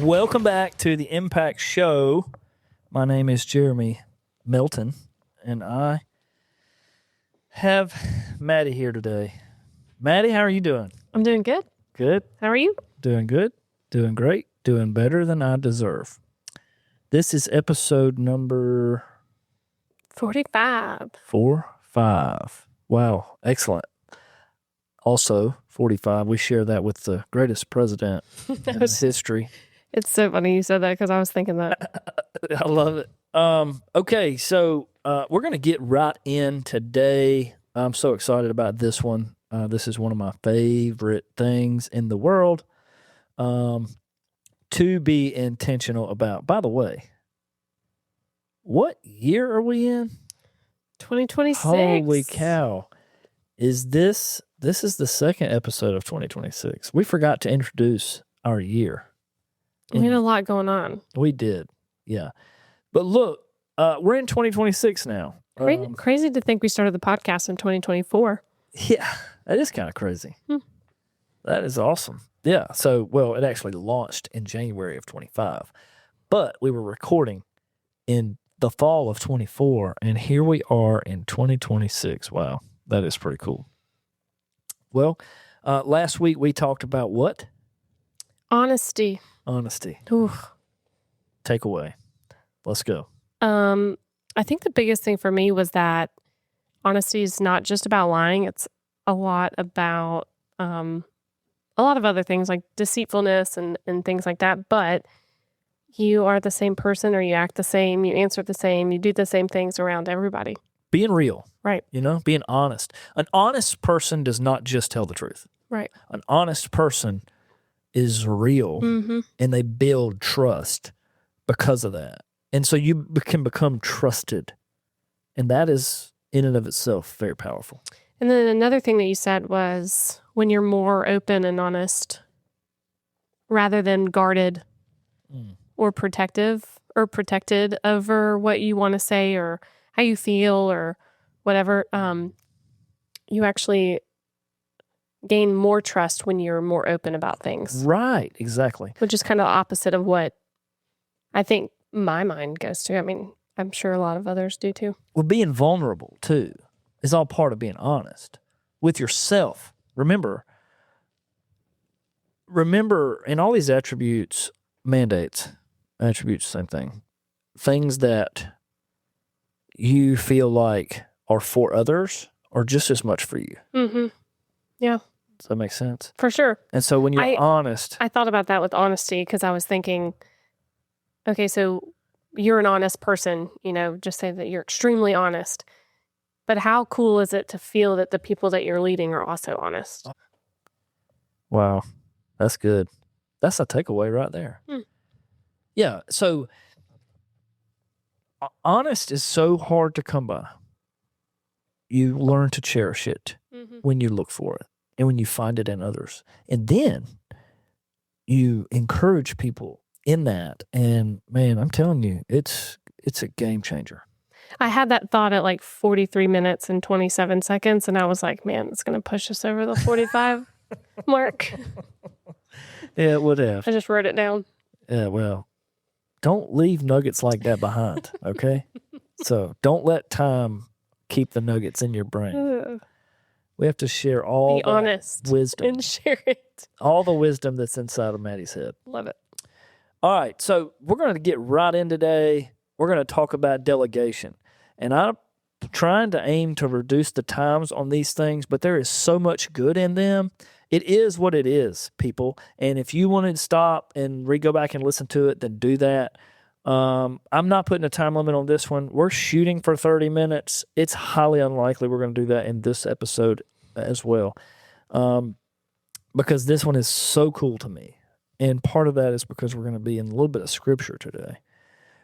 Welcome back to the Impact Show. My name is Jeremy Melton, and I have Maddie here today. Maddie, how are you doing? I'm doing good. Good. How are you? Doing good. Doing great. Doing better than I deserve. This is episode number 45. 45. Wow. Excellent. Also, 45. We share that with the greatest president in history. It's so funny you said that because I was thinking that. I love it. Okay, so we're going to get right in today. I'm so excited about this one. This is one of my favorite things in the world to be intentional about. By the way, what year are we in? 2026. Holy cow. Is this is the second episode of 2026. We forgot to introduce our year. We had a lot going on. We did, yeah. But look, we're in 2026 now. Crazy to think we started the podcast in 2024. Yeah, that is kind of crazy. That is awesome. Yeah, so, well, it actually launched in January of 25. But we were recording in the fall of 24, and here we are in 2026. Wow, that is pretty cool. Well, last week we talked about what? Honesty. Ooh. Takeaway. Let's go. I think the biggest thing for me was that honesty is not just about lying. It's a lot about a lot of other things like deceitfulness and things like that. But you are the same person, or you act the same, you answer the same, you do the same things around everybody. Being real. Right. Being honest. An honest person does not just tell the truth. Right. An honest person is real, and they build trust because of that. And so you can become trusted. And that is, in and of itself, very powerful. And then another thing that you said was when you're more open and honest rather than guarded or protected over what you want to say or how you feel or whatever, you actually gain more trust when you're more open about things. Right, exactly. Which is kind of the opposite of what I think my mind goes to. I mean, I'm sure a lot of others do too. Well, being vulnerable, too, is all part of being honest with yourself. Remember, in all these attributes, same thing. Things that you feel like are for others are just as much for you. Mm-hmm. Yeah. Does that make sense? For sure. And so when you're honest... I thought about that with honesty because I was thinking, okay, so you're an honest person, just say that you're extremely honest. But how cool is it to feel that the people that you're leading are also honest? Wow. That's good. That's a takeaway right there. Yeah. So honest is so hard to come by. You learn to cherish it when you look for it and when you find it in others. And then you encourage people in that. And man, I'm telling you, it's a game changer. I had that thought at like 43 minutes and 27 seconds. And I was like, man, it's going to push us over the 45 mark. Yeah, it would have. I just wrote it down. Yeah, well, don't leave nuggets like that behind, okay? So don't let time keep the nuggets in your brain. We have to share all the honest wisdom. And share it. All the wisdom that's inside of Maddie's head. Love it. All right, so we're going to get right in today. We're going to talk about delegation. And I'm trying to aim to reduce the times on these things, but there is so much good in them. It is what it is, people. And if you want to stop and go back and listen to it, then do that. I'm not putting a time limit on this one. We're shooting for 30 minutes. It's highly unlikely we're going to do that in this episode as well, because this one is so cool to me. And part of that is because we're going to be in a little bit of scripture today.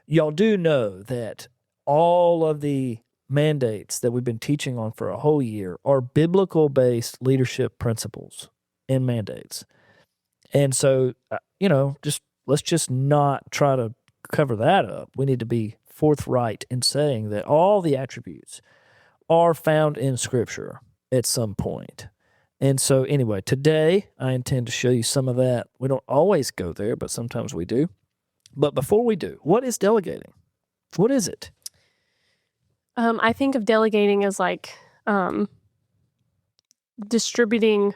Y'all do know that all of the mandates that we've been teaching on for a whole year are biblical-based leadership principles and mandates. And so, let's just not try to cover that up. We need to be forthright in saying that all the attributes are found in Scripture at some point. And so anyway, today I intend to show you some of that. We don't always go there, but sometimes we do. But before we do, what is delegating? What is it? I think of delegating as like distributing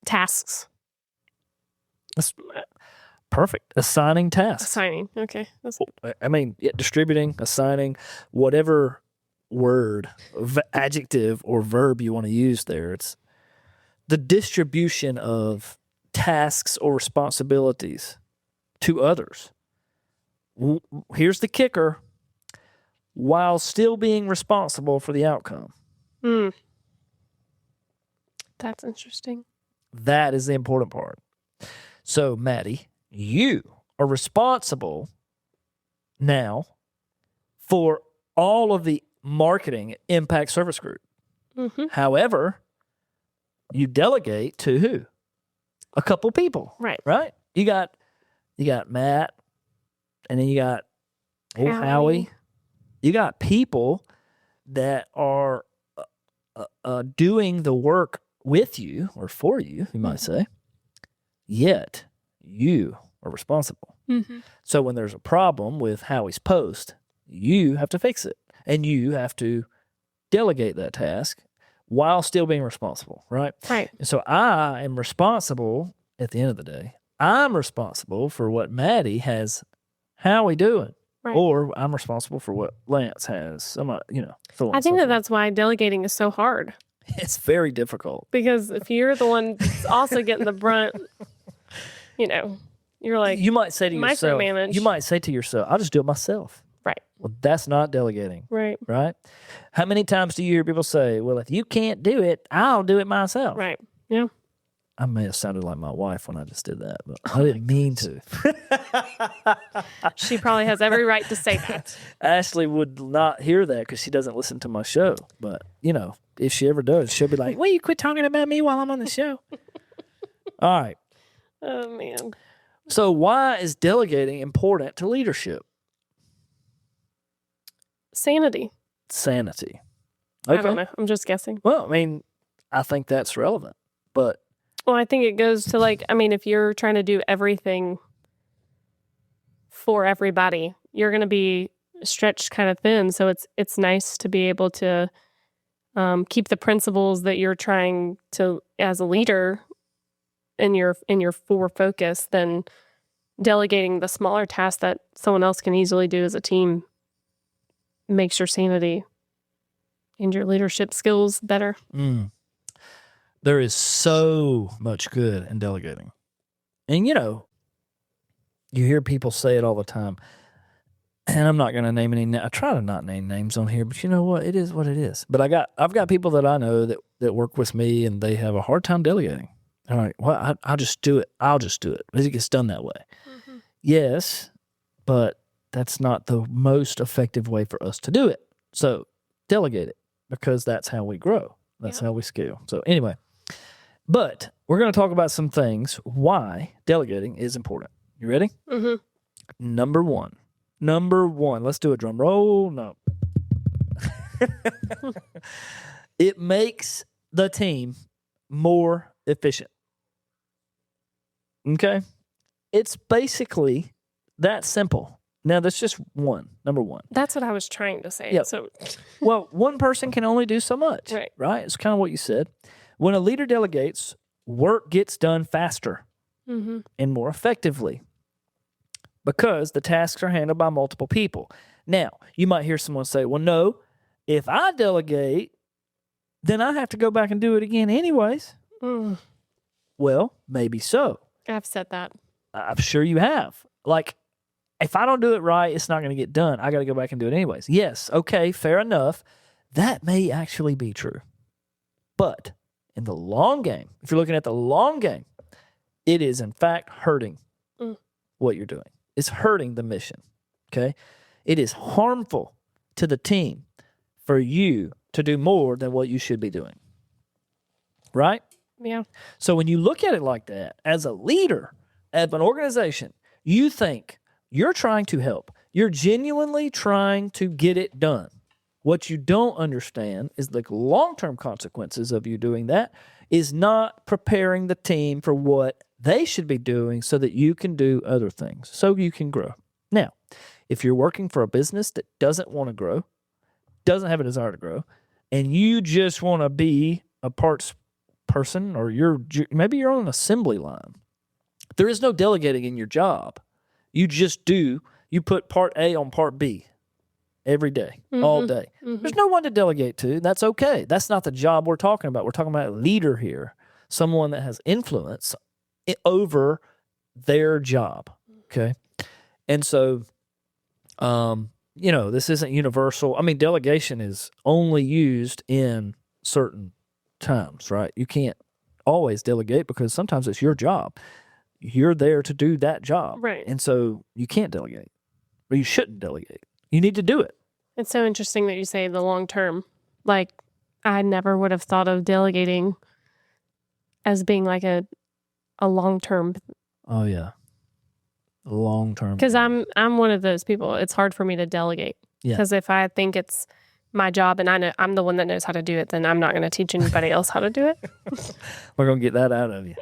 tasks. That's perfect. Assigning tasks. Assigning. Okay. I mean, distributing, assigning, whatever word, adjective, or verb you want to use there. It's the distribution of tasks or responsibilities to others. Here's the kicker: while still being responsible for the outcome. That's interesting. That is the important part. So, Maddie, you are responsible now for all of the marketing at Impact Service Group. Mm-hmm. However, you delegate to who? A couple people. Right. Right? You got Matt, and then you got Howie. You got people that are doing the work with you or for you, you might say, yet you are responsible. Mm-hmm. So when there's a problem with Howie's post, you have to fix it, and you have to delegate that task while still being responsible, right? Right. And so I am responsible at the end of the day. I'm responsible for what Maddie has Howie doing. Right. Or I'm responsible for what Lance has. So on I think that's why delegating is so hard. It's very difficult. Because if you're the one that's also getting the brunt, you're like, you might say to yourself, micromanage. I'll just do it myself. Right. Well, that's not delegating. Right. Right? How many times do you hear people say, well, if you can't do it, I'll do it myself? Right. Yeah. I may have sounded like my wife when I just did that, but I didn't mean to. She probably has every right to say that. Ashley would not hear that because she doesn't listen to my show. But, if she ever does, she'll be like, will you quit talking about me while I'm on the show? All right. Oh, man. So why is delegating important to leadership? Sanity. Sanity. Okay. I don't know. I'm just guessing. Well, I mean, I think that's relevant, but... Well, I think it goes to if you're trying to do everything for everybody, you're going to be stretched kind of thin. So it's nice to be able to keep the principles that you're trying to, as a leader, in your for focus, than delegating the smaller tasks that someone else can easily do as a team makes your sanity and your leadership skills better. There is so much good in delegating. And, you hear people say it all the time. And I'm not going to name any. I try to not name names on here, but you know what? It is what it is. But I've got people that I know that work with me, and they have a hard time delegating. All right, well, I'll just do it. I'll just do it. It gets done that way. Mm-hmm. Yes, but that's not the most effective way for us to do it. So delegate it, because that's how we grow. That's how we scale. So anyway. But we're going to talk about some things why delegating is important. You ready? Mm-hmm. Number one. Let's do a drum roll. No. It makes the team more efficient. Okay? It's basically that simple. Now, that's just number one. That's what I was trying to say. Yep. So, well, one person can only do so much. Right? It's kind of what you said. When a leader delegates, work gets done faster and more effectively because the tasks are handled by multiple people. Now, you might hear someone say, well, no, if I delegate, then I have to go back and do it again anyways. Well, maybe so. I've said that. I'm sure you have. Like, if I don't do it right, it's not going to get done. I got to go back and do it anyways. Yes, okay, fair enough. That may actually be true. But in the long game, if you're looking at the long game, it is in fact hurting what you're doing. It's hurting the mission, okay? It is harmful to the team for you to do more than what you should be doing, right? Yeah. So when you look at it like that, as a leader of an organization, you think you're trying to help. You're genuinely trying to get it done. What you don't understand is the long-term consequences of you doing that is not preparing the team for what they should be doing so that you can do other things, so you can grow. Now, if you're working for a business that doesn't want to grow, doesn't have a desire to grow, and you just want to be a parts person, or maybe you're on an assembly line, there is no delegating in your job. You just do. You put part A on part B every day, all day. There's no one to delegate to. That's okay. That's not the job we're talking about. We're talking about a leader here, someone that has influence over their job. Okay. And so, this isn't universal. I mean, delegation is only used in certain times, right? You can't always delegate because sometimes it's your job. You're there to do that job. Right. And so you can't delegate, or you shouldn't delegate. You need to do it. It's so interesting that you say the long term. Like, I never would have thought of delegating as being like a long term. Oh, yeah. Long term. Because I'm one of those people. It's hard for me to delegate. Yeah. Because if I think it's my job and I know I'm the one that knows how to do it, then I'm not going to teach anybody else how to do it. We're going to get that out of you.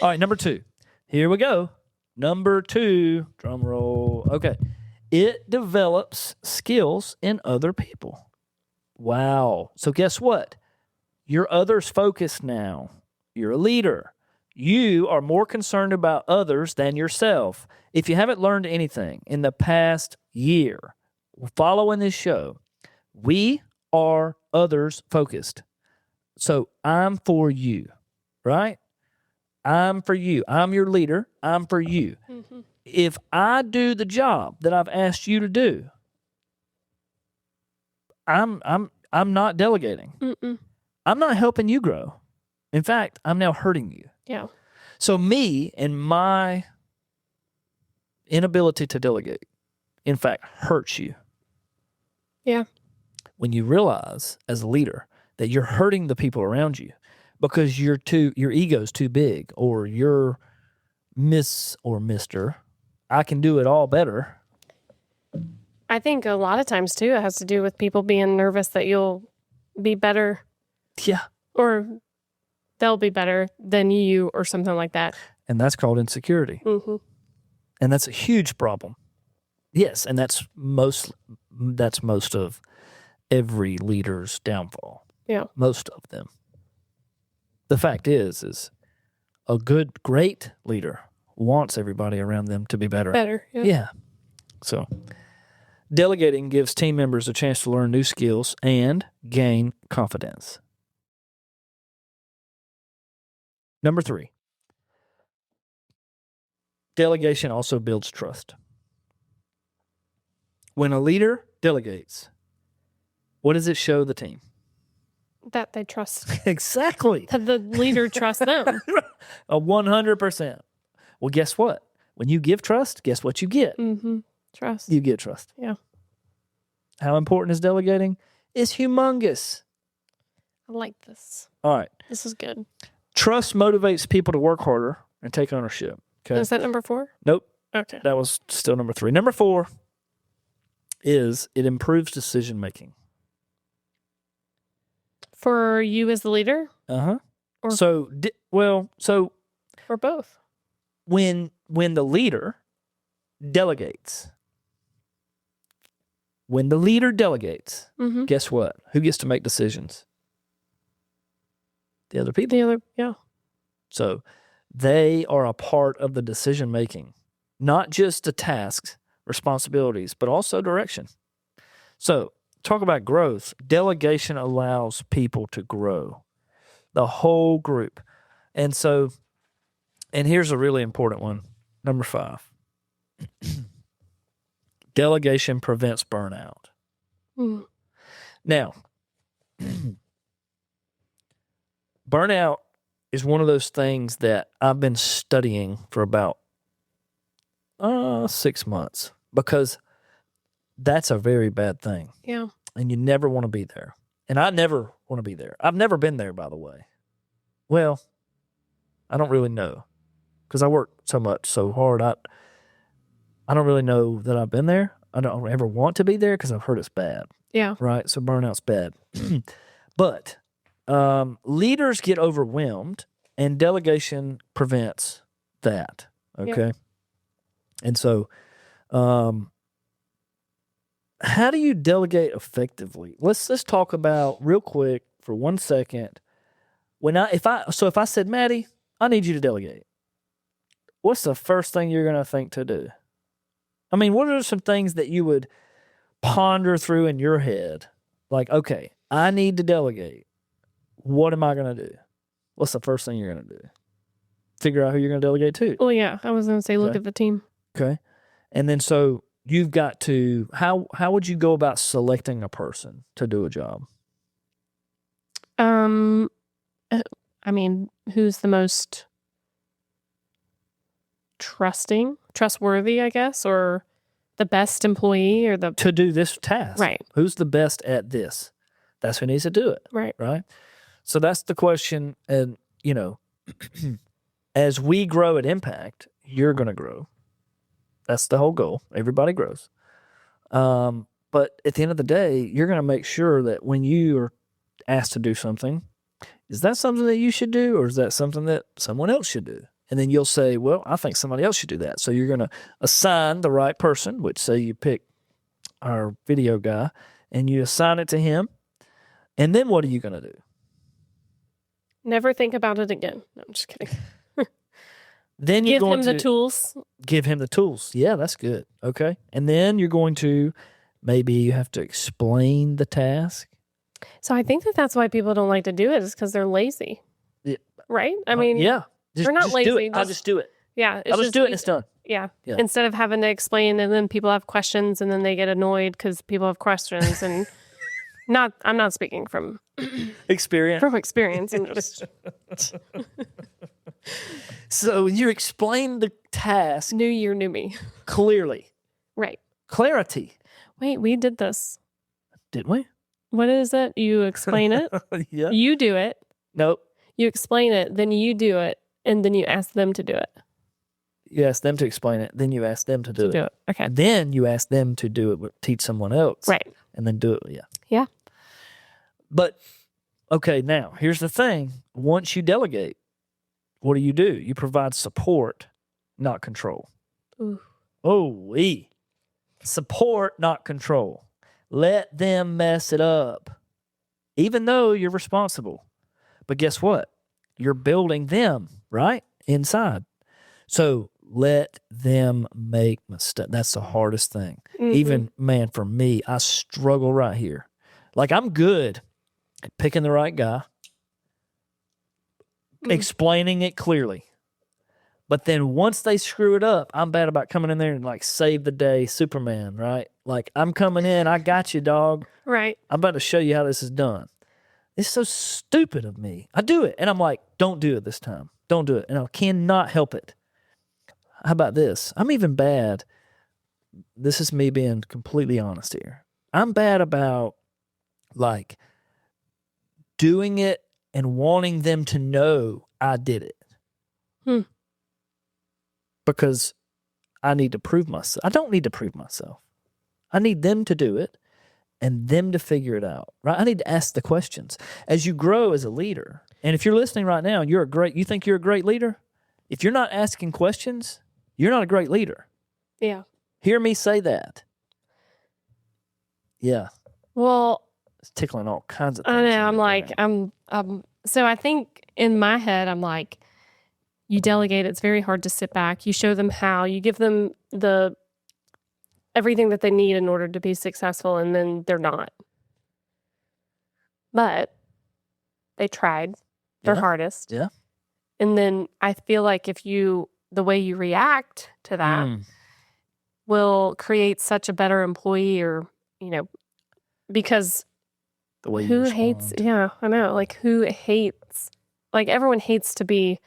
All right, number 2. Here we go. Number 2, drum roll. Okay. It develops skills in other people. Wow. So guess what? You're others focused now. You're a leader. You are more concerned about others than yourself. If you haven't learned anything in the past year following this show, we are others focused. So I'm for you, right? I'm for you. I'm your leader. I'm for you. Mm-hmm. If I do the job that I've asked you to do, I'm not delegating. Mm-mm. I'm not helping you grow. In fact, I'm now hurting you. Yeah. So me and my inability to delegate, in fact, hurts you. Yeah. When you realize as a leader that you're hurting the people around you because your ego's too big, or you're Miss or Mr. I can do it all better. I think a lot of times too, it has to do with people being nervous that you'll be better. Yeah. Or they'll be better than you or something like that. And that's called insecurity. Mm-hmm. And that's a huge problem. Yes, and that's most of every leader's downfall. Yeah. Most of them. The fact is a great leader wants everybody around them to be better. Better, yeah. Yeah. So, delegating gives team members a chance to learn new skills and gain confidence. Number 3, delegation also builds trust. When a leader delegates, what does it show the team? That they trust. Exactly. That the leader trusts them. 100%. Well, guess what? When you give trust, guess what you get? Mm-hmm. Trust. You get trust. Yeah. How important is delegating? It's humongous. I like this. All right. This is good. Trust motivates people to work harder and take ownership. Okay. Is that number 4? Nope. Okay. That was still number 3. Number 4 is it improves decision making. For you as the leader? Uh-huh. Or so or both. When the leader delegates, Mm-hmm. guess what? Who gets to make decisions? The other people. Yeah. So they are a part of the decision making, not just the tasks, responsibilities, but also direction. So talk about growth. Delegation allows people to grow, the whole group. And here's a really important one. Number 5. Delegation prevents burnout. Mm. Now, burnout is one of those things that I've been studying for about 6 months, because that's a very bad thing. Yeah. And you never want to be there. And I never want to be there. I've never been there, by the way. Well, I don't really know, because I work so hard. I don't really know that I've been there. I don't ever want to be there because I've heard it's bad. Yeah. right? So burnout's bad. But leaders get overwhelmed, and delegation prevents that. Okay. And so, how do you delegate effectively? Let's talk about real quick for 1 second. If I said, Maddie, I need you to delegate, what's the first thing you're going to think to do? I mean, what are some things that you would ponder through in your head? Like, okay, I need to delegate. What am I going to do? What's the first thing you're going to do? Figure out who you're going to delegate to. Well, yeah, I was going to say, look at the team. Okay. And then so you've got to, how would you go about selecting a person to do a job? I mean, who's the most trustworthy, I guess, or the best employee, or to do this task. Right. Who's the best at this? That's who needs to do it. Right. Right. So that's the question. And, as we grow at Impact, you're going to grow. That's the whole goal. Everybody grows. But at the end of the day, you're going to make sure that when you are asked to do something, is that something that you should do, or is that something that someone else should do? And then you'll say, well, I think somebody else should do that. So you're going to assign the right person, which say you pick our video guy, and you assign it to him. And then what are you going to do? Never think about it again. No, I'm just kidding. Then you're Give him the tools. Give him the tools. Yeah, that's good. Okay. And then you're going to, maybe you have to explain the task. So I think that's why people don't like to do it, is because they're lazy. Yeah. Right? I mean, yeah. They're not lazy. Do it. I'll just do it. Yeah. I'll just do it and it's done. Yeah. Instead of having to explain, and then people have questions, and then they get annoyed because people have questions. And I'm not speaking from experience. From experience. And just So you explain the task. New year, new me. Clearly. Right. Clarity. Wait, we did this. Didn't we? What is it? You explain it. Yeah. You do it. Nope. You explain it, then you do it, and then you ask them to do it. You ask them to explain it, then you ask them to do it. Okay. And then you ask them to do it, teach someone else. Right. And then do it. Yeah. Yeah. But, okay, now, here's the thing. Once you delegate, what do? You provide support, not control. Ooh. Oh, support, not control. Let them mess it up, even though you're responsible. But guess what? You're building them, right? Inside. So let them make mistakes. That's the hardest thing. Mm-hmm. Even, man, for me, I struggle right here. Like, I'm good at picking the right guy, explaining it clearly. But then once they screw it up, I'm bad about coming in there and like save the day, Superman, right? Like, I'm coming in, I got you, dog. Right. I'm about to show you how this is done. It's so stupid of me. I do it, and I'm like, don't do it this time. Don't do it. And I cannot help it. How about this? I'm even bad. This is me being completely honest here. I'm bad about, like, doing it and wanting them to know I did it. Because I need to prove myself. I don't need to prove myself. I need them to do it and them to figure it out, right? I need to ask the questions. As you grow as a leader, and if you're listening right now and you think you're a great leader, if you're not asking questions, you're not a great leader. Yeah. Hear me say that. Yeah. Well, it's tickling all kinds of things. I know. I'm like, so I think in my head, I'm like, you delegate. It's very hard to sit back. You show them how. You give them everything that they need in order to be successful, and then they're not. But they tried their hardest. Yeah. And then I feel like the way you react to that will create such a better employee, or, because the way who hates, I know, like who hates, like everyone hates to be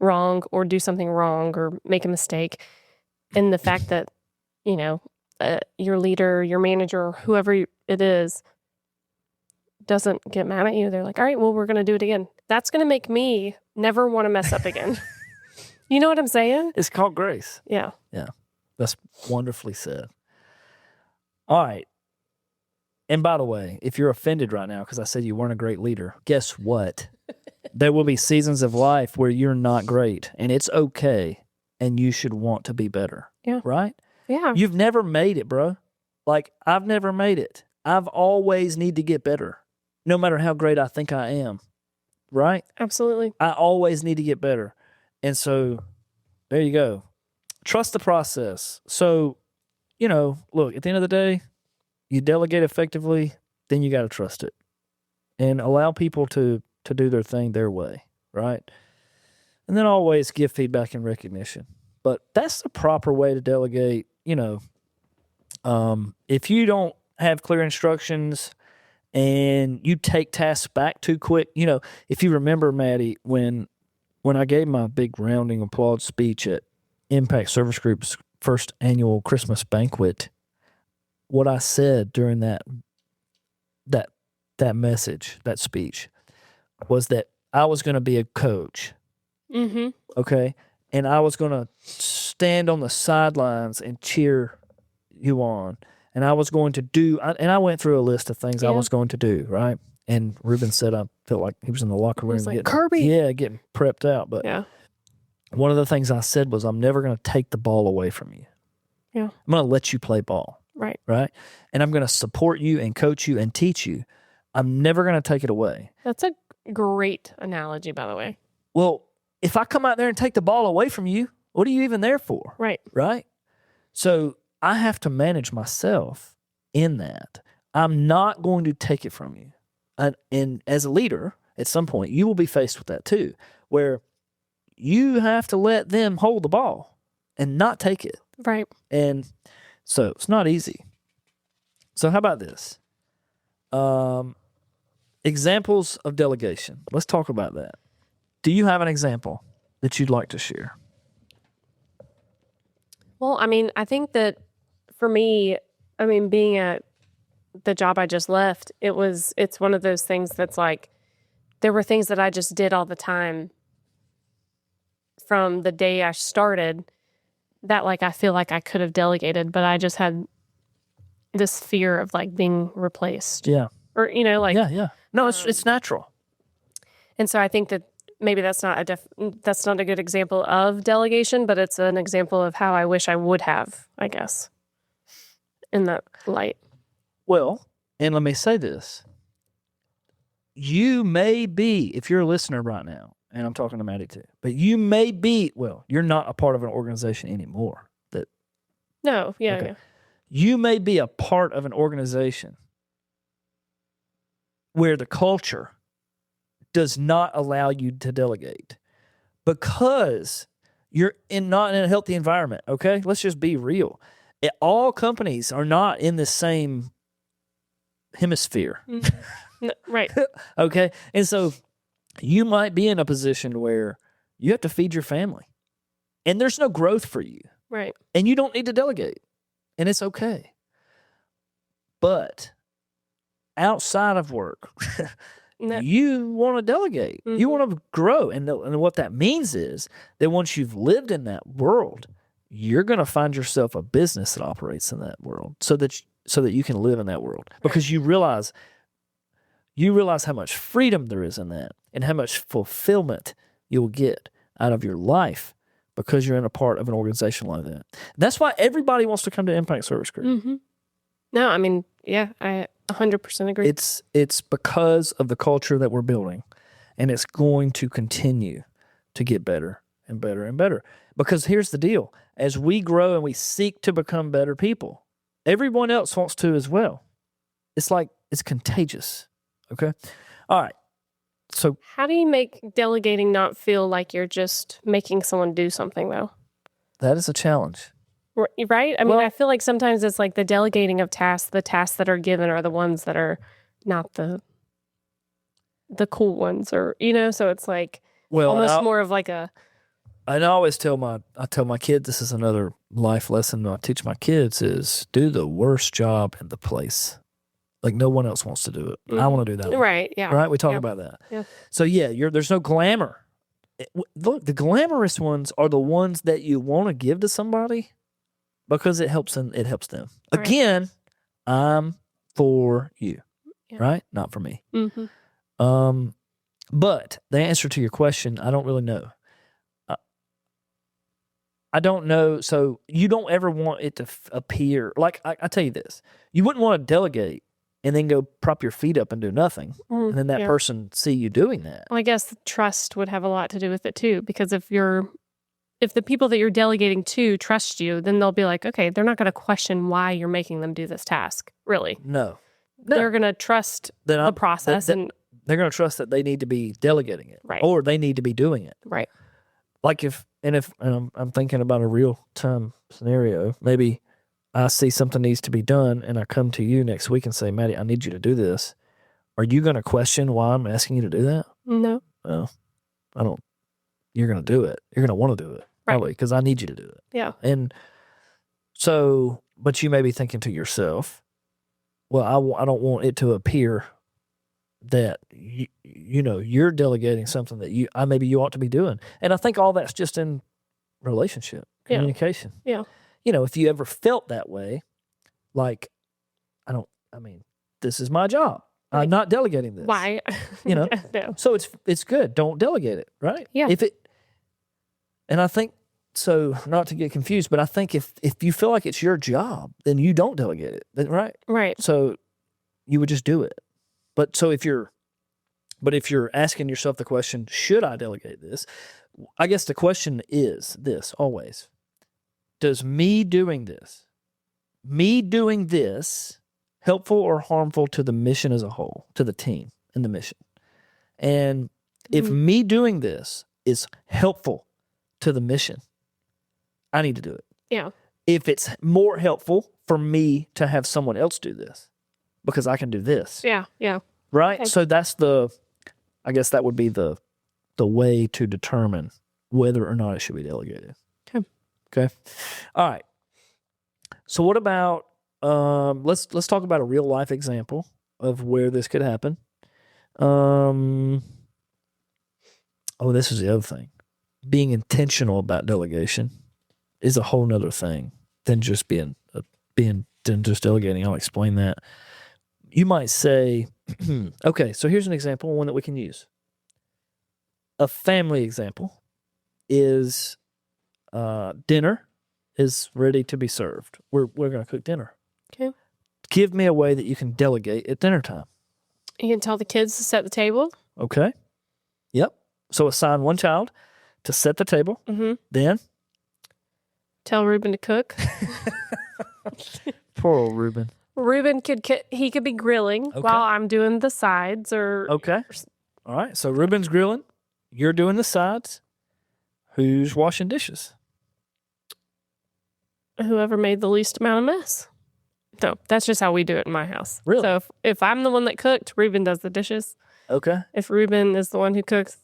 wrong or do something wrong or make a mistake. And the fact that, your leader, your manager, whoever it is, doesn't get mad at you. They're like, all right, well, we're going to do it again. That's going to make me never want to mess up again. You know what I'm saying? It's called grace. Yeah. Yeah. That's wonderfully said. All right. And by the way, if you're offended right now because I said you weren't a great leader, guess what? There will be seasons of life where you're not great, and it's okay, and you should want to be better. Yeah. Right? Yeah. You've never made it, bro. Like, I've never made it. I've always need to get better, no matter how great I think I am. Right? Absolutely. I always need to get better. And so there you go. Trust the process. So, look, at the end of the day, you delegate effectively, then you got to trust it and allow people to do their thing their way, right? And then always give feedback and recognition. But that's the proper way to delegate. If you don't have clear instructions and you take tasks back too quick, if you remember, Maddie, when I gave my big rounding applause speech at Impact Service Group's first annual Christmas banquet, what I said during that message, that speech, was that I was going to be a coach, okay? And I was going to stand on the sidelines and cheer you on. And I was going to do, and I went through a list of things I was going to do, right? And Ruben said I felt like he was in the locker room like, getting, Kirby. getting prepped out. But one of the things I said was, I'm never going to take the ball away from you. Yeah. I'm going to let you play ball. Right. Right? And I'm going to support you and coach you and teach you. I'm never going to take it away. That's a great analogy, by the way. Well, if I come out there and take the ball away from you, what are you even there for? Right. Right? So I have to manage myself in that. I'm not going to take it from you. And as a leader, at some point, you will be faced with that too, where you have to let them hold the ball and not take it. Right. And so it's not easy. So how about this? Examples of delegation. Let's talk about that. Do you have an example that you'd like to share? Well, I think that for me, being at the job I just left, it's one of those things that's like, there were things that I just did all the time from the day I started that like I feel like I could have delegated, but I just had this fear of like being replaced. Yeah. Or Yeah. No, it's natural. And so I think that maybe that's not a good example of delegation, but it's an example of how I wish I would have, I guess, in that light. Well, and let me say this. You may be, if you're a listener right now, and I'm talking to Maddie too, but you may be, you're not a part of an organization anymore. No, yeah. You may be a part of an organization where the culture does not allow you to delegate because you're not in a healthy environment, okay? Let's just be real. All companies are not in the same hemisphere. No, right. Okay? And so you might be in a position where you have to feed your family and there's no growth for you. Right. And you don't need to delegate. And it's okay. But outside of work, you want to delegate. You want to grow. And what that means is that once you've lived in that world, you're going to find yourself a business that operates in that world so that you can live in that world. Because you realize how much freedom there is in that and how much fulfillment you'll get out of your life because you're in a part of an organization like that. That's why everybody wants to come to Impact Service Group. Mm-hmm. No, I 100% agree. It's because of the culture that we're building, and it's going to continue to get better and better and better. Because here's the deal. As we grow and we seek to become better people, everyone else wants to as well. It's like it's contagious. Okay? All right. So how do you make delegating not feel like you're just making someone do something, though? That is a challenge. Right? I feel like sometimes it's like the delegating of tasks, the tasks that are given are the ones that are not the cool ones, or, so it's like almost more of like a... And I always tell my kids, this is another life lesson I teach my kids, is do the worst job in the place. Like no one else wants to do it. I want to do that one. Right, yeah. Right? We talk about that. Yeah. So there's no glamour. Look, the glamorous ones are the ones that you want to give to somebody because it helps them. Right. Again, I'm for you, Yeah. right? Not for me. Mm-hmm. But the answer to your question, I don't really know. I don't know. So you don't ever want it to appear like I tell you this: you wouldn't want to delegate and then go prop your feet up and do nothing, and then that person see you doing that. Well, I guess trust would have a lot to do with it too, because if the people that you're delegating to trust you, then they'll be like, okay, they're not going to question why you're making them do this task. Really, No. they're going to trust the process, and they're going to trust that they need to be delegating it, right, or they need to be doing it, right. Like if I'm thinking about a real time scenario, maybe I see something needs to be done and I come to you next week and say, Maddie, I need you to do this. Are you going to question why I'm asking you to do that? No. Well, I don't. You're going to do it. You're going to want to do it, probably, because I need you to do it. Yeah. And so, but you may be thinking to yourself, well, I don't want it to appear that you're delegating something that maybe you ought to be doing. And I think all that's just in relationship, communication. Yeah. If you ever felt that way, like, this is my job. Right. I'm not delegating this. Why? No. So it's good. Don't delegate it, right? Yeah. And I think, so not to get confused, but I think if you feel like it's your job, then you don't delegate it, right? Right. So you would just do it. But if you're asking yourself the question, should I delegate this? I guess the question is this always: does me doing this helpful or harmful to the mission as a whole, to the team and the mission? And if me doing this is helpful to the mission, I need to do it. Yeah. If it's more helpful for me to have someone else do this, because I can do this. Yeah. Yeah. Right? Okay. So that's I guess that would be the way to determine whether or not it should be delegated. Okay. All right. So what about, let's talk about a real life example of where this could happen. This is the other thing. Being intentional about delegation is a whole nother thing than just than just delegating. I'll explain that. You might say, okay, so here's an example, one that we can use. A family example is dinner is ready to be served. We're going to cook dinner. Okay. Give me a way that you can delegate at dinner time. You can tell the kids to set the table. Okay. Yep. So assign one child to set the table. Mm-hmm. Then tell Ruben to cook. Poor old Ruben. Ruben could be grilling while I'm doing the sides. Okay. All right. So Ruben's grilling. You're doing the sides. Who's washing dishes? Whoever made the least amount of mess. So that's just how we do it in my house. Really? So if I'm the one that cooked, Ruben does the dishes. Okay. If Ruben is the one who cooks,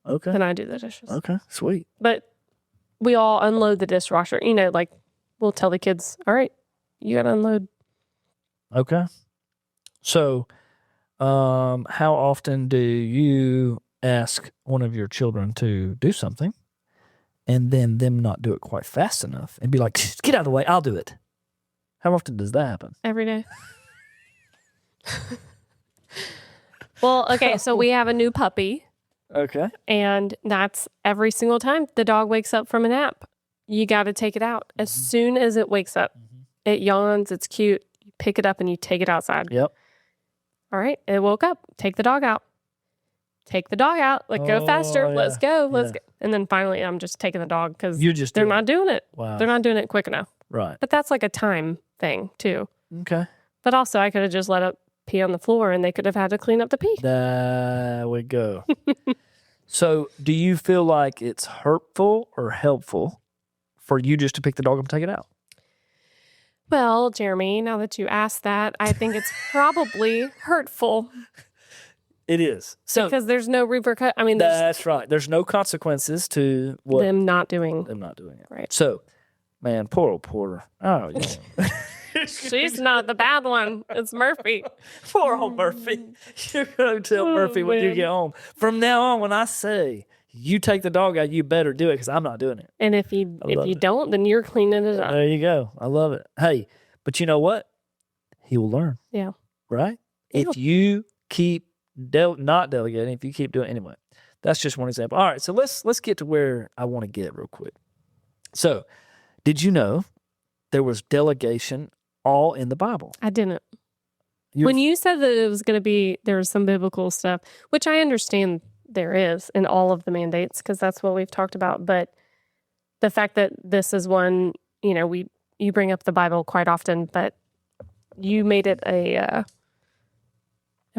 okay, then I do the dishes. Okay, sweet. But we all unload the dishwasher. Like we'll tell the kids, all right, you got to unload. Okay. So how often do you ask one of your children to do something and then them not do it quite fast enough and be like, get out of the way, I'll do it? How often does that happen? Every day. Well, okay, so we have a new puppy. Okay. And that's every single time the dog wakes up from a nap. You got to take it out. As soon as it wakes up, it yawns, it's cute. You pick it up and you take it outside. Yep. All right, it woke up. Take the dog out. Take the dog out. Go faster. Yeah. Let's go. Let's go. And then finally, I'm just taking the dog because they're not doing it. Wow. They're not doing it quick enough. Right. But that's like a time thing too. Okay. But also, I could have just let it pee on the floor and they could have had to clean up the pee. There we go. So do you feel like it's hurtful or helpful for you just to pick the dog up and take it out? Well, Jeremy, now that you asked that, I think it's probably hurtful. It is. So because there's no repercussion. I mean, that's right. There's no consequences to what them not doing it. Right. So, man, poor old Porter. Oh, yeah. She's not the bad one. It's Murphy. Poor old Murphy. You're going to tell Murphy when you get home. From now on, when I say you take the dog out, you better do it because I'm not doing it. And if you don't, then you're cleaning it up. There you go. I love it. Hey, but you know what? he will learn. Yeah. Right? Yeah. If you keep not delegating, if you keep doing it anyway. That's just one example. All right, so let's get to where I want to get real quick. So, did you know there was delegation all in the Bible? I didn't. When you said that it was going to be, there was some biblical stuff, which I understand there is in all of the mandates, because that's what we've talked about. But the fact that this is one, you bring up the Bible quite often, but you made it a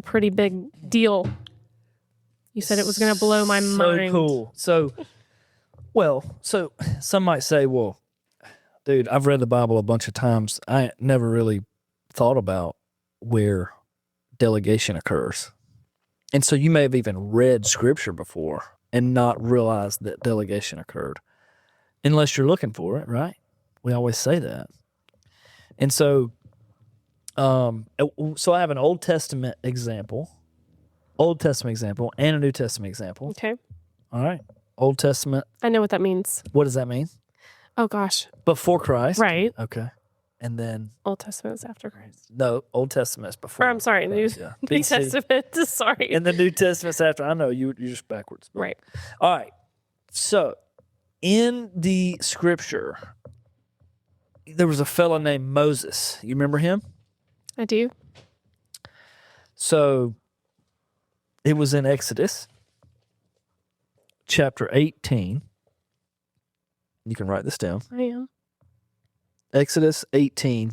pretty big deal. You said it was going to blow my mind. So cool. So some might say, well, dude, I've read the Bible a bunch of times. I never really thought about where delegation occurs. And so you may have even read scripture before and not realized that delegation occurred, unless you're looking for it, right? We always say that. And so, so I have an Old Testament example and a New Testament example. Okay. All right. Old Testament. I know what that means. What does that mean? Oh, gosh. Before Christ. Right. Okay. And then. Old Testament is after Christ. No, Old Testament is before. Or, I'm sorry. Christ, New Testament. Sorry. And the New Testament's after. I know you're just backwards. Right. All right. So in the scripture, there was a fellow named Moses. You remember him? I do. So it was in Exodus chapter 18. You can write this down. I am. Exodus 18,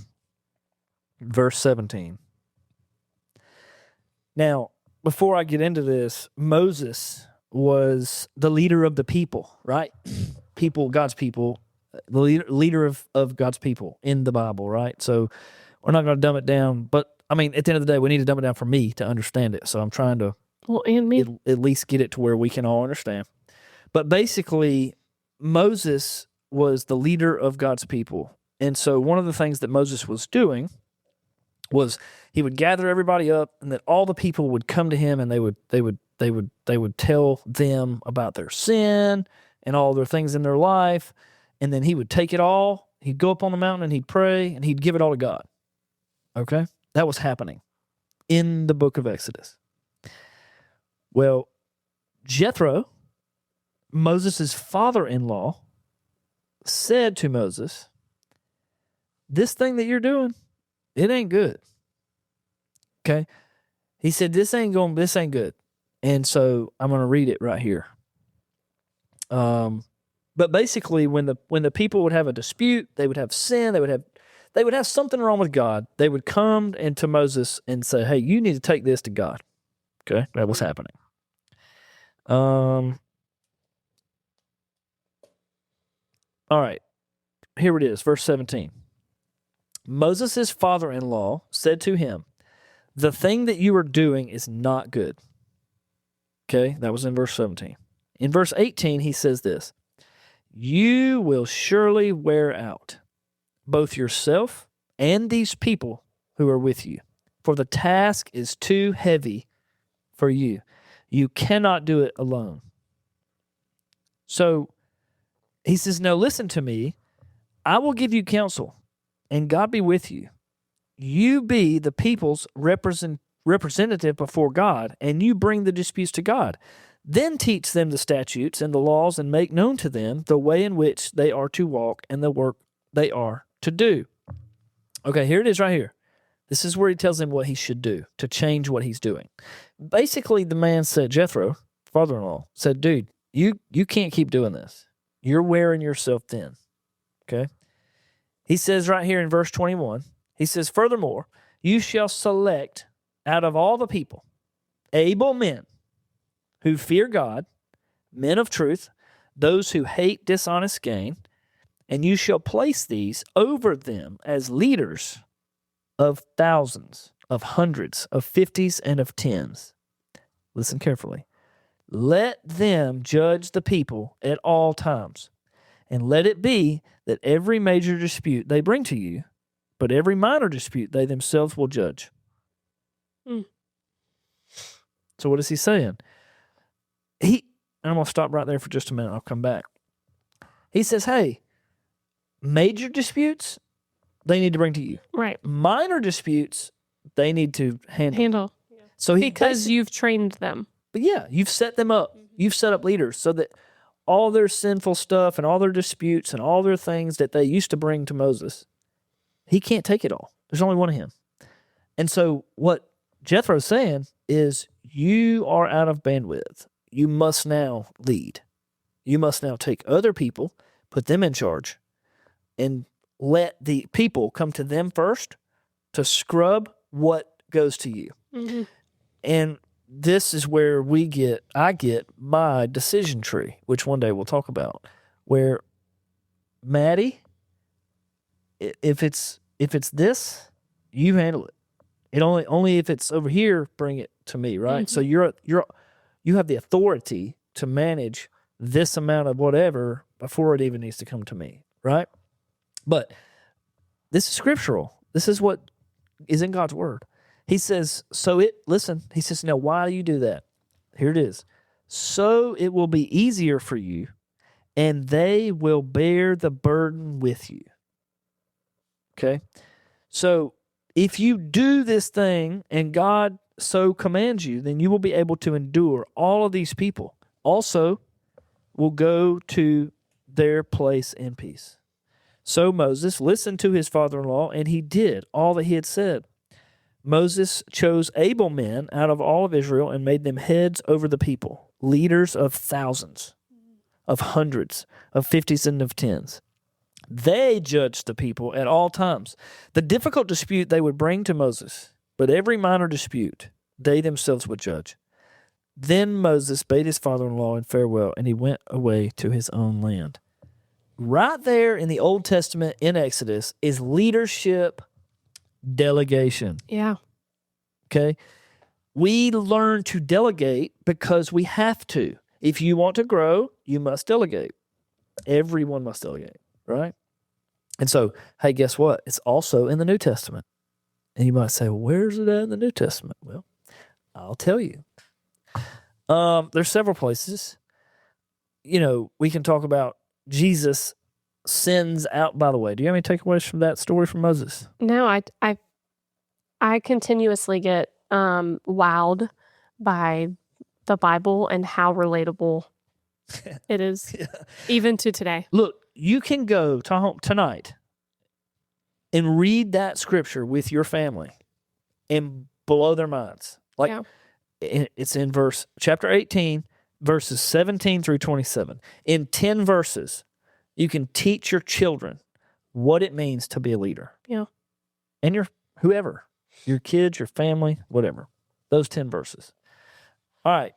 verse 17. Now, before I get into this, Moses was the leader of the people, right? God's people, the leader of God's people in the Bible, right? So we're not going to dumb it down, but I mean, at the end of the day, we need to dumb it down for me to understand it. So I'm trying to and me. at least get it to where we can all understand. But basically, Moses was the leader of God's people. And so one of the things that Moses was doing was he would gather everybody up, and then all the people would come to him, and they would tell them about their sin and all their things in their life, and then he would take it all. He'd go up on the mountain and he'd pray, and he'd give it all to God. Okay, that was happening in the book of Exodus. Well, Jethro, Moses' father-in-law, said to Moses, this thing that you're doing, it ain't good. Okay? He said, this ain't good. And so I'm going to read it right here. But basically, when the people would have a dispute, they would have sin, they would have something wrong with God, they would come into Moses and say, hey, you need to take this to God. Okay? That was happening. All right. Here it is, verse 17. Moses' father-in-law said to him, the thing that you are doing is not good. Okay, that was in verse 17. In verse 18, he says this, you will surely wear out both yourself and these people who are with you, for the task is too heavy for you. You cannot do it alone. So he says, no, listen to me. I will give you counsel, and God be with you. You be the people's representative before God, and you bring the disputes to God. Then teach them the statutes and the laws, and make known to them the way in which they are to walk and the work they are to do. Okay, here it is right here. This is where he tells them what he should do to change what he's doing. Basically, the man said, Jethro, father-in-law, said, dude, you can't keep doing this. You're wearing yourself thin. Okay? He says right here in verse 21, he says, furthermore, you shall select out of all the people able men who fear God, men of truth, those who hate dishonest gain, and you shall place these over them as leaders of thousands, of hundreds, of fifties, and of tens. Listen carefully. Let them judge the people at all times, and let it be that every major dispute they bring to you, but every minor dispute they themselves will judge. So what is he saying? I'm going to stop right there for just a minute. I'll come back. He says, hey, major disputes, they need to bring to you. Right. Minor disputes, they need to handle. So Because you've trained them. But yeah, you've set them up. You've set up leaders so that all their sinful stuff and all their disputes and all their things that they used to bring to Moses, he can't take it all. There's only one of him. And so what Jethro's saying is, you are out of bandwidth. You must now lead. You must now take other people, put them in charge, and let the people come to them first to scrub what goes to you. Mm-hmm. And this is where I get my decision tree, which one day we'll talk about, where Maddie, if it's this, you handle it. It only if it's over here, bring it to me, right? Mm-hmm. So you have the authority to manage this amount of whatever before it even needs to come to me, right? But this is scriptural. This is what is in God's word. He says, he says, now why do you do that? Here it is. So it will be easier for you, and they will bear the burden with you. Okay? So if you do this thing and God so commands you, then you will be able to endure all of these people. Also, will go to their place in peace. So Moses listened to his father-in-law, and he did all that he had said. Moses chose able men out of all of Israel and made them heads over the people, leaders of thousands, of hundreds, of fifties, and of tens. They judged the people at all times. The difficult dispute they would bring to Moses, but every minor dispute they themselves would judge. Then Moses bade his father-in-law in farewell, and he went away to his own land. Right there in the Old Testament in Exodus is leadership delegation. Yeah. Okay? We learn to delegate because we have to. If you want to grow, you must delegate. Everyone must delegate, right? And so, hey, guess what? It's also in the New Testament. And you might say, well, where's it at in the New Testament? Well, I'll tell you. There's several places. We can talk about Jesus sends out. By the way, do you have any takeaways from that story from Moses? No, I continuously get wowed by the Bible and how relatable it is, even to today. Look, you can go to home tonight and read that scripture with your family and blow their minds. It's in chapter 18, verses 17 through 27. In 10 verses, you can teach your children what it means to be a leader. Yeah. And your kids, your family, whatever. Those 10 verses. All right.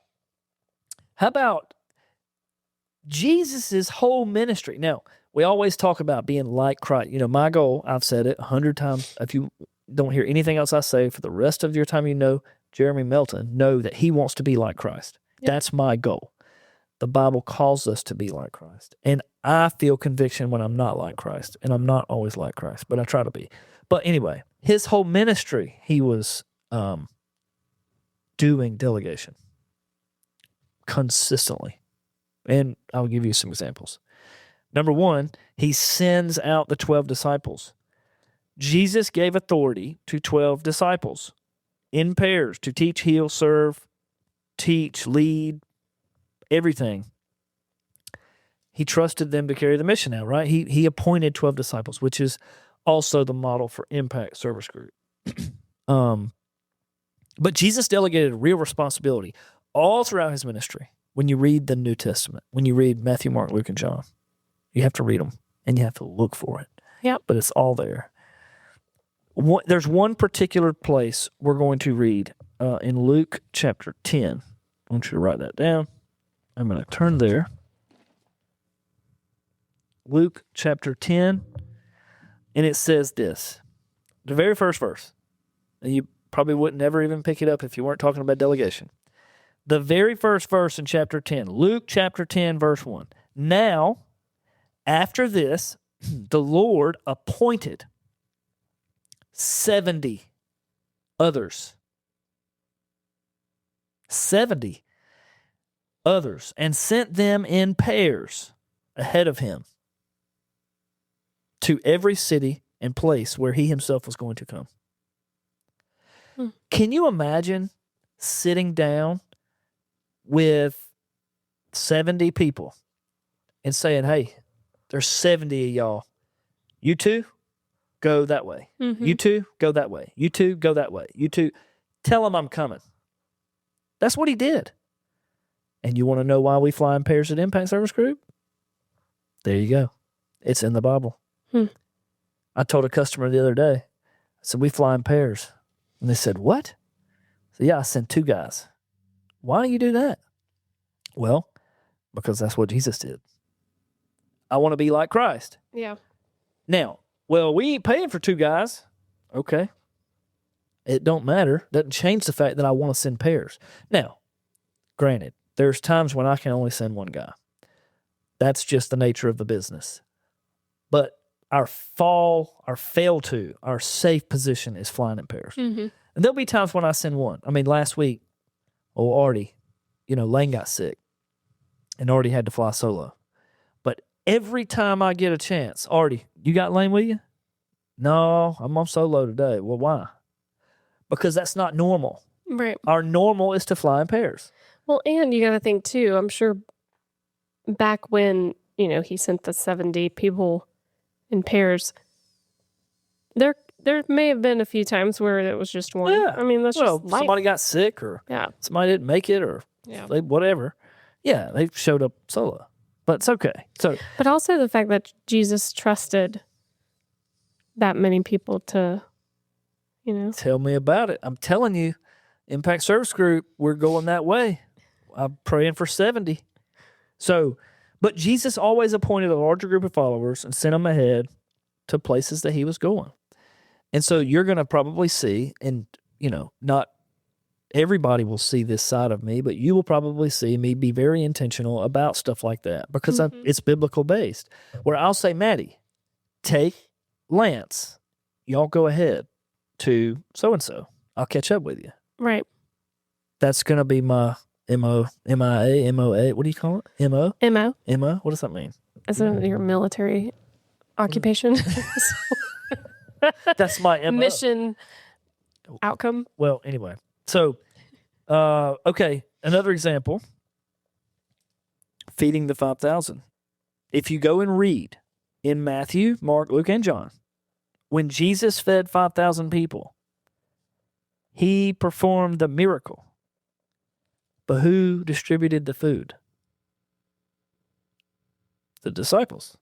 How about Jesus' whole ministry? Now, we always talk about being like Christ. My goal, I've said it 100 times. If you don't hear anything else I say for the rest of your time, Jeremy Melton, know that he wants to be like Christ. Yep. That's my goal. The Bible calls us to be like Christ. And I feel conviction when I'm not like Christ. And I'm not always like Christ, but I try to be. But anyway, his whole ministry, he was doing delegation consistently. And I'll give you some examples. Number one, he sends out the 12 disciples. Jesus gave authority to 12 disciples in pairs to teach, heal, serve, teach, lead, everything. He trusted them to carry the mission out, right? He appointed 12 disciples, which is also the model for Impact Service Group. But Jesus delegated real responsibility all throughout his ministry. When you read the New Testament, when you read Matthew, Mark, Luke, and John, you have to read them and you have to look for it. Yep. But it's all there. There's one particular place we're going to read in Luke chapter 10. I want you to write that down. I'm going to turn there. Luke chapter 10, and it says this. The very first verse. And you probably wouldn't ever even pick it up if you weren't talking about delegation. The very first verse in chapter 10, Luke chapter 10, verse 1. Now, after this, the Lord appointed 70 others. 70 others, and sent them in pairs ahead of him to every city and place where he himself was going to come. Hmm. Can you imagine sitting down with 70 people and saying, hey, there's 70 of y'all. You two, go that way. Mm-hmm. You two, go that way. You two, go that way. You two, tell them I'm coming. That's what he did. And you want to know why we fly in pairs at Impact Service Group? There you go. It's in the Bible. I told a customer the other day, I said, we fly in pairs. And they said, what? I said, yeah, I sent 2 guys. Why do you do that? Well, because that's what Jesus did. I want to be like Christ. Yeah. Now, well, we ain't paying for 2 guys. Okay. It don't matter. Doesn't change the fact that I want to send pairs. Now, granted, there's times when I can only send 1 guy. That's just the nature of the business. But our safe position is flying in pairs. Mm-hmm. And there'll be times when I send 1. I mean, last week, Artie, Lane got sick and Artie had to fly solo. But every time I get a chance, Artie, you got Lane with you? No, I'm on solo today. Well, why? Because that's not normal. Right. Our normal is to fly in pairs. Well, and you got to think too, I'm sure back when, he sent the 70 people in pairs, there may have been a few times where it was just 1. Yeah. I mean, that's just life. Somebody got sick or somebody didn't make it or whatever. Yeah, they showed up solo. But it's okay. But also the fact that Jesus trusted that many people to, Tell me about it. I'm telling you, Impact Service Group, we're going that way. I'm praying for 70. But Jesus always appointed a larger group of followers and sent them ahead to places that he was going. And so you're going to probably see, and, not everybody will see this side of me, but you will probably see me be very intentional about stuff like that because it's biblical based. Where I'll say, Maddie, take Lance. Y'all go ahead to so-and-so. I'll catch up with you. Right. That's going to be my MO, MIA, MOA. What do you call it? MO? MO. MO? What does that mean? Is it your military occupation? That's my MO. Mission outcome. Well, anyway. So, okay, another example. Feeding the 5,000. If you go and read in Matthew, Mark, Luke, and John, when Jesus fed 5,000 people, he performed the miracle. But who distributed the food? The disciples.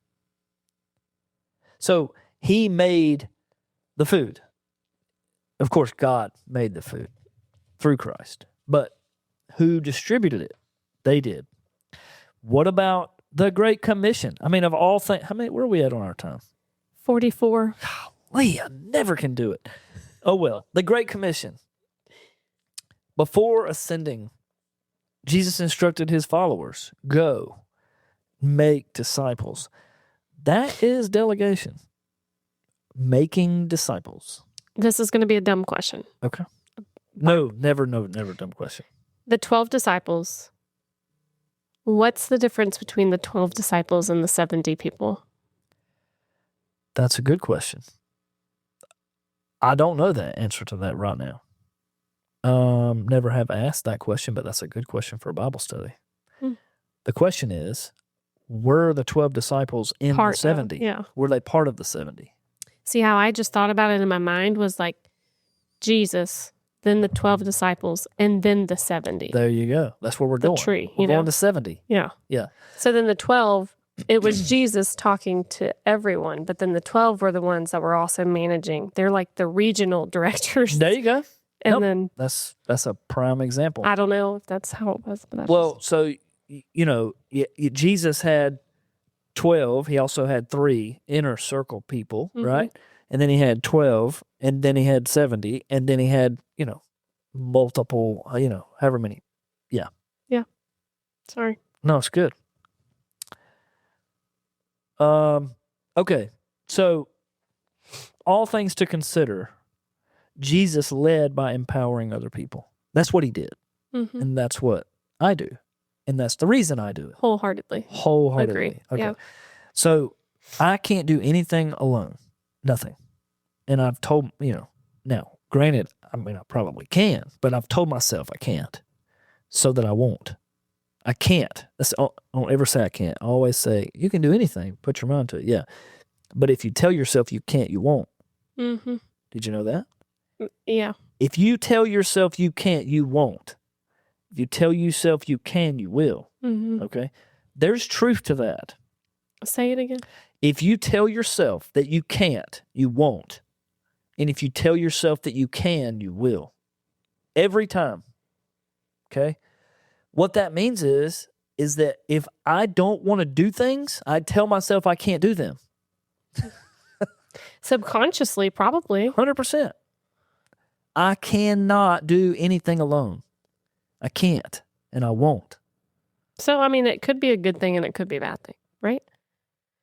So he made the food. Of course, God made the food through Christ. But who distributed it? They did. What about the Great Commission? I mean, of all things, where are we at on our time? 44. Lee, I never can do it. Oh, well, the Great Commission. Before ascending, Jesus instructed his followers, go, make disciples. That is delegation. Making disciples. This is going to be a dumb question. Okay. No, never dumb question. The 12 disciples, what's the difference between the 12 disciples and the 70 people? That's a good question. I don't know the answer to that right now. Never have asked that question, but that's a good question for a Bible study. The question is, were the 12 disciples in the 70? Yeah. Were they part of the 70? See how I just thought about it in my mind was like Jesus, then the 12 disciples, and then the 70. There you go. That's where we're going. The tree. We're going to 70. Yeah. Yeah. So then the 12, it was Jesus talking to everyone, but then the 12 were the ones that were also managing. They're like the regional directors. There you go. And then that's a prime example. I don't know if that's how it was. But so Jesus had 12. He also had 3 inner circle people, right? And then he had 12, and then he had 70, and then he had multiple, however many. Yeah. Yeah. Sorry. No, it's good. Okay. So all things to consider. Jesus led by empowering other people. That's what he did. And that's what I do. And that's the reason I do it. Wholeheartedly. Agree. Okay. Yeah. So I can't do anything alone. Nothing. And I've told, now, granted, I mean, I probably can, but I've told myself I can't so that I won't. I can't. I don't ever say I can't. I always say, you can do anything. Put your mind to it. Yeah. But if you tell yourself you can't, you won't. Mm-hmm. Did you know that? Yeah. If you tell yourself you can't, you won't. If you tell yourself you can, you will. Mm-hmm. Okay? There's truth to that. Say it again. If you tell yourself that you can't, you won't. And if you tell yourself that you can, you will. Every time. Okay? What that means is that if I don't want to do things, I tell myself I can't do them. Subconsciously, probably. 100%. I cannot do anything alone. I can't, and I won't. So, I mean, it could be a good thing and it could be a bad thing, right?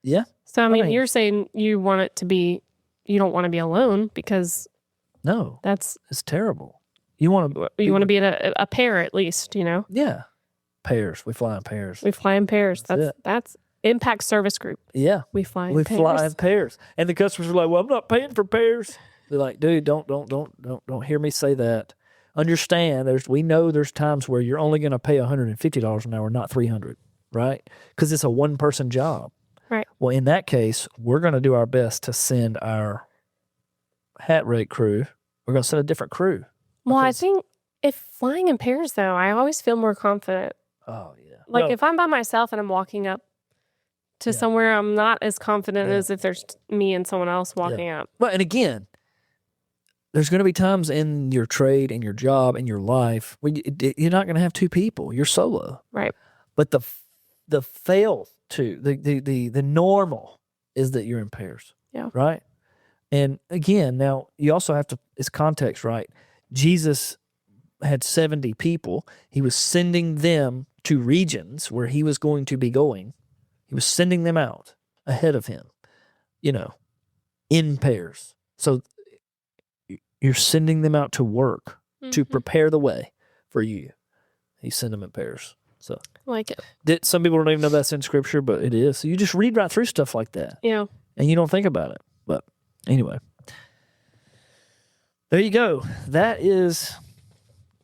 Yeah. So, I mean, you're saying you want it to be, you don't want to be alone because no, it's terrible. You want to be in a pair at least, Yeah. Pairs. We fly in pairs. That's Impact Service Group. Yeah. We fly in pairs. And the customers are like, well, I'm not paying for pairs. They're like, dude, don't hear me say that. Understand, we know there's times where you're only going to pay $150 an hour, not $300, right? Because it's a one-person job. Right. Well, in that case, we're going to do our best to send our hat rate crew. We're going to send a different crew. Well, I think if flying in pairs, though, I always feel more confident. Oh, yeah. Like if I'm by myself and I'm walking up to somewhere, I'm not as confident as if there's me and someone else walking up. Well, and again, there's going to be times in your trade, in your job, in your life where you're not going to have two people. You're solo. Right. But the normal is that you're in pairs. Yeah. Right? And again, now you also have to, it's context, right? Jesus had 70 people. He was sending them to regions where he was going to be going. He was sending them out ahead of him, in pairs. So you're sending them out to work, to prepare the way for you. He sent them in pairs. So like it. Some people don't even know that's in Scripture, but it is. So you just read right through stuff like that. Yeah. And you don't think about it. But anyway, there you go. That is,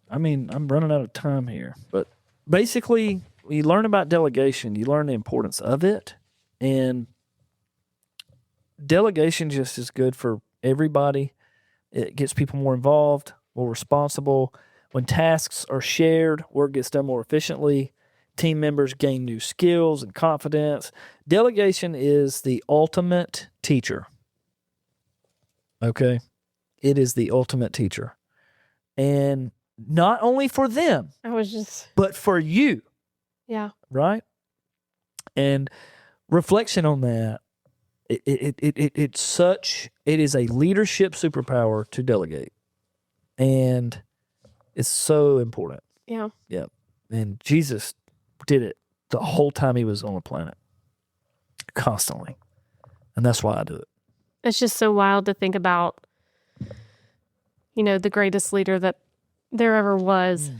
I'm running out of time here. But basically, when you learn about delegation, you learn the importance of it. And delegation just is good for everybody. It gets people more involved, more responsible. When tasks are shared, work gets done more efficiently. Team members gain new skills and confidence. Delegation is the ultimate teacher. Okay? It is the ultimate teacher. And not only for them, but for you. Yeah. Right? And reflection on that, it is a leadership superpower to delegate. And it's so important. Yeah. Yeah. And Jesus did it the whole time he was on the planet. Constantly. And that's why I do it. It's just so wild to think about, the greatest leader that there ever was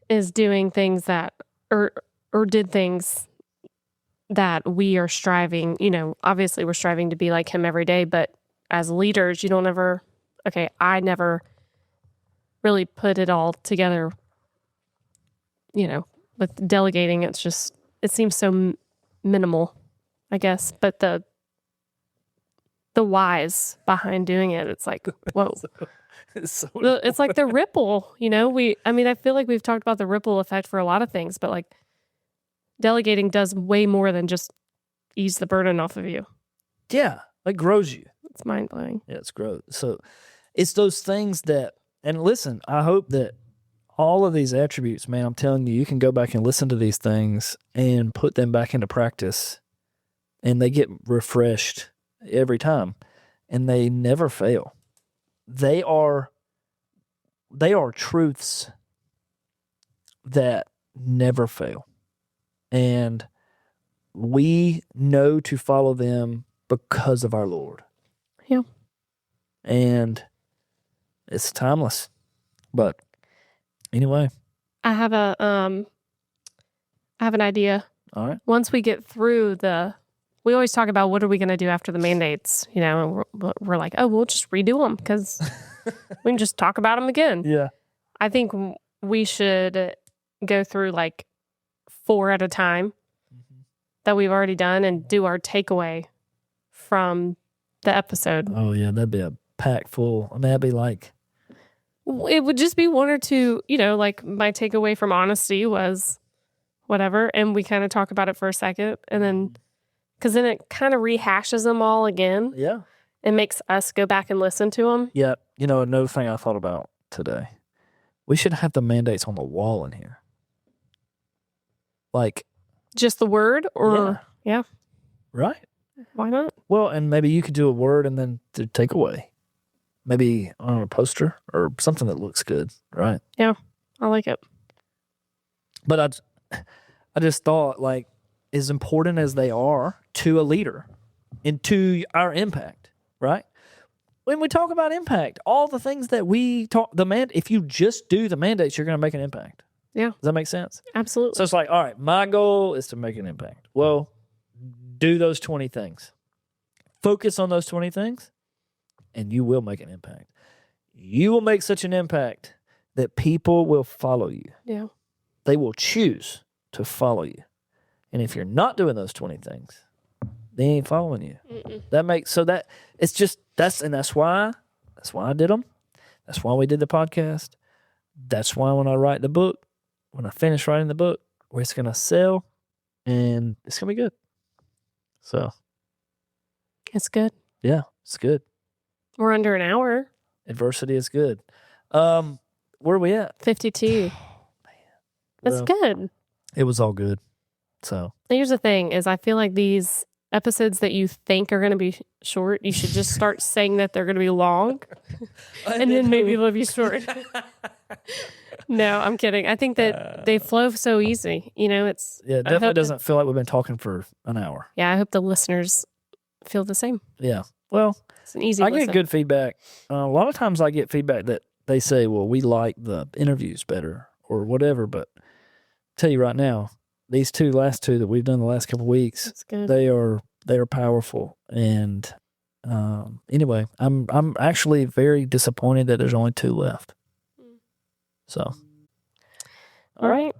is doing things that, or did things that we are striving, obviously we're striving to be like him every day, but as leaders, I never really put it all together, with delegating. It seems so minimal, I guess, but the whys behind doing it, it's like, whoa. It's like the ripple, I feel like we've talked about the ripple effect for a lot of things, but like delegating does way more than just ease the burden off of you. Yeah, it grows you. It's mind-blowing. Yeah, it's growth. So it's those things that, and listen, I hope that all of these attributes, man, I'm telling you, you can go back and listen to these things and put them back into practice, and they get refreshed every time, and they never fail. They are truths that never fail. And we know to follow them because of our Lord. Yeah. And it's timeless. But anyway. I have an idea. All right. Once we get through we always talk about what are we going to do after the mandates, you know, and we're like, oh, we'll just redo them because we can just talk about them again. Yeah. I think we should go through like 4 at a time that we've already done and do our takeaway from the episode. Oh, yeah. That'd be a pack full. I mean, that'd be like... It would just be 1 or 2, you know, like my takeaway from honesty was whatever. And we kind of talk about it for a second. And then, because then it kind of rehashes them all again. Yeah. It makes us go back and listen to them. Yeah. You know, another thing I thought about today, we should have the mandates on the wall in here. Like... Just the word or... Yeah. Right. Why not? Well, and maybe you could do a word and then the takeaway. Maybe on a poster or something that looks good, right? Yeah, I like it. But I just thought, like, as important as they are to a leader and to our impact, right? When we talk about impact, all the things that we talk, if you just do the mandates, you're going to make an impact. Yeah. Does that make sense? Absolutely. So it's like, all right, my goal is to make an impact. Well, do those 20 things. Focus on those 20 things. And you will make an impact. You will make such an impact that people will follow you. Yeah. They will choose to follow you. And if you're not doing those 20 things, they ain't following you. That's why I did them. That's why we did the podcast. That's why when I write the book, when I finish writing the book, it's going to sell and it's going to be good. So. It's good. Yeah, it's good. We're under an hour. Adversity is good. Where are we at? 52. That's good. It was all good. So here's the thing is I feel like these episodes that you think are going to be short, you should just start saying that they're going to be long and then maybe they'll be short. No, I'm kidding. I think that they flow so easy. You know, it definitely doesn't feel like we've been talking for an hour. Yeah, I hope the listeners feel the same. Yeah. Well, it's an easy listen. Get good feedback. A lot of times I get feedback that they say, well, we like the interviews better or whatever. But I'll tell you right now, these last two that we've done the last couple of weeks, that's good. They are powerful. And anyway, I'm actually very disappointed that there's only 2 left. So. All right.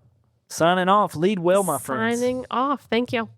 Signing off. Lead well, my friends. Signing off. Thank you.